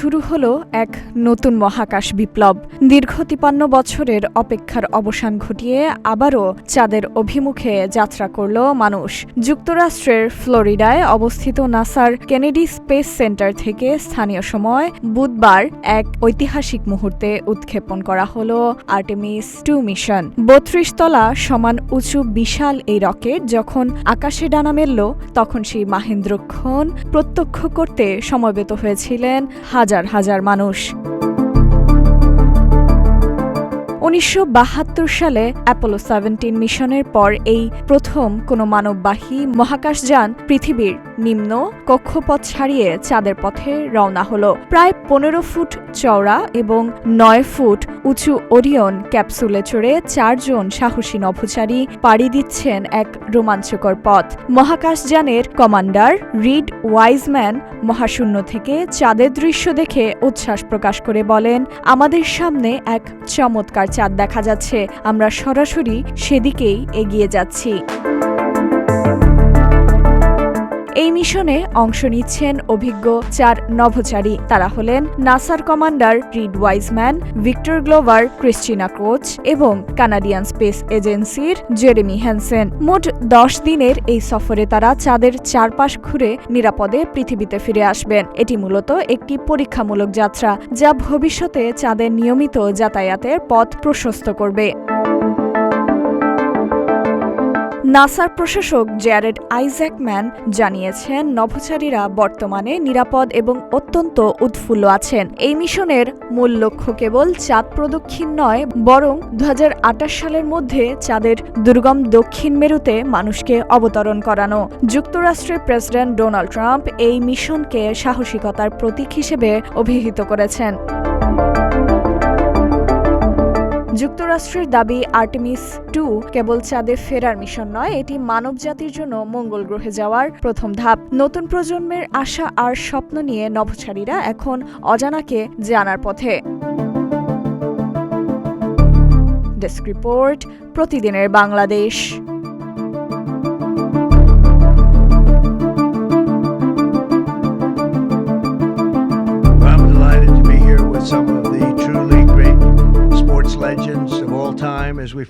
শুরু হলো এক নতুন মহাকাশ বিপ্লব। দীর্ঘ 53 বছরের অপেক্ষার অবসান ঘটিয়ে আবারও চাঁদের অভিমুখে যাত্রা করল মানুষ। যুক্তরাষ্ট্রের ফ্লোরিডায় অবস্থিত নাসার কেনেডি স্পেস সেন্টার থেকে স্থানীয় সময় বুধবার এক ঐতিহাসিক মুহূর্তে উৎক্ষেপণ করা হল আর্টেমিস 2 মিশন। 32 তলা সমান উঁচু বিশাল এই রকেট যখন আকাশে ডানা মেলল, তখন সেই মাহেন্দ্রক্ষণ প্রত্যক্ষ করতে সমবেত হয়েছিলেন হাজার হাজার মানুষ। 1972 সালে অ্যাপোলো 17 মিশনের পর এই প্রথম কোনো মানববাহী মহাকাশযান পৃথিবীর নিম্ন কক্ষপথ ছাড়িয়ে চাঁদের পথে রওনা হলো। প্রায় 15 ফুট চওড়া এবং 9 ফুট উঁচু ওরিয়ন ক্যাপসুলে চড়ে 4 জন সাহসী নভোচারী পাড়ি দিচ্ছেন এক রোমাঞ্চকর পথ। মহাকাশযানের কমান্ডার রিড ওয়াইজম্যান মহাশূন্য থেকে চাঁদের দৃশ্য দেখে উচ্ছ্বাস প্রকাশ করে বলেন, আমাদের সামনে এক চমৎকার চাঁদ দেখা যাচ্ছে, আমরা সরাসরি সেদিকেই এগিয়ে যাচ্ছি। এই মিশনে অংশ নিচ্ছেন অভিজ্ঞ 4 নভোচারী। তারা হলেন নাসার commander Reid Wiseman, Victor Glover, Christina Koch এবং কানাডিয়ান স্পেস এজেন্সির জেরেমি হ্যানসেন। মোট 10 দিনের এই সফরে তারা চাঁদের চারপাশ ঘুরে নিরাপদে পৃথিবীতে ফিরে আসবেন। এটি মূলত একটি পরীক্ষামূলক যাত্রা, যা ভবিষ্যতে চাঁদের নিয়মিত যাতায়াতের পথ প্রশস্ত করবে। নাসার প্রশাসক জ্যারেড আইজ্যাকম্যান জানিয়েছেন, নভোচারীরা বর্তমানে নিরাপদ এবং অত্যন্ত উৎফুল্ল আছেন। এই মিশনের মূল লক্ষ্য কেবল চাঁদ প্রদক্ষিণ নয়, বরং 2028 সালের মধ্যে চাঁদের দুর্গম দক্ষিণ মেরুতে মানুষকে অবতরণ করানো। যুক্তরাষ্ট্রের প্রেসিডেন্ট ডোনাল্ড ট্রাম্প এই মিশনকে সাহসিকতার প্রতীক হিসেবে অভিহিত করেছেন। যুক্তরাষ্ট্রের দাবি, আর্টেমিস 2 কেবল চাঁদে ফেরার মিশন নয়, এটি মানবজাতির জন্য মঙ্গল গ্রহে যাওয়ার প্রথম ধাপ। নতুন প্রজন্মের আশা আর স্বপ্ন নিয়ে নভোচারীরা এখন অজানাকে জানার পথে। ডেস্ক রিপোর্ট, প্রতিদিনের Bangladesh. I'm delighted to be here with some of the truly great sports legends of all time as we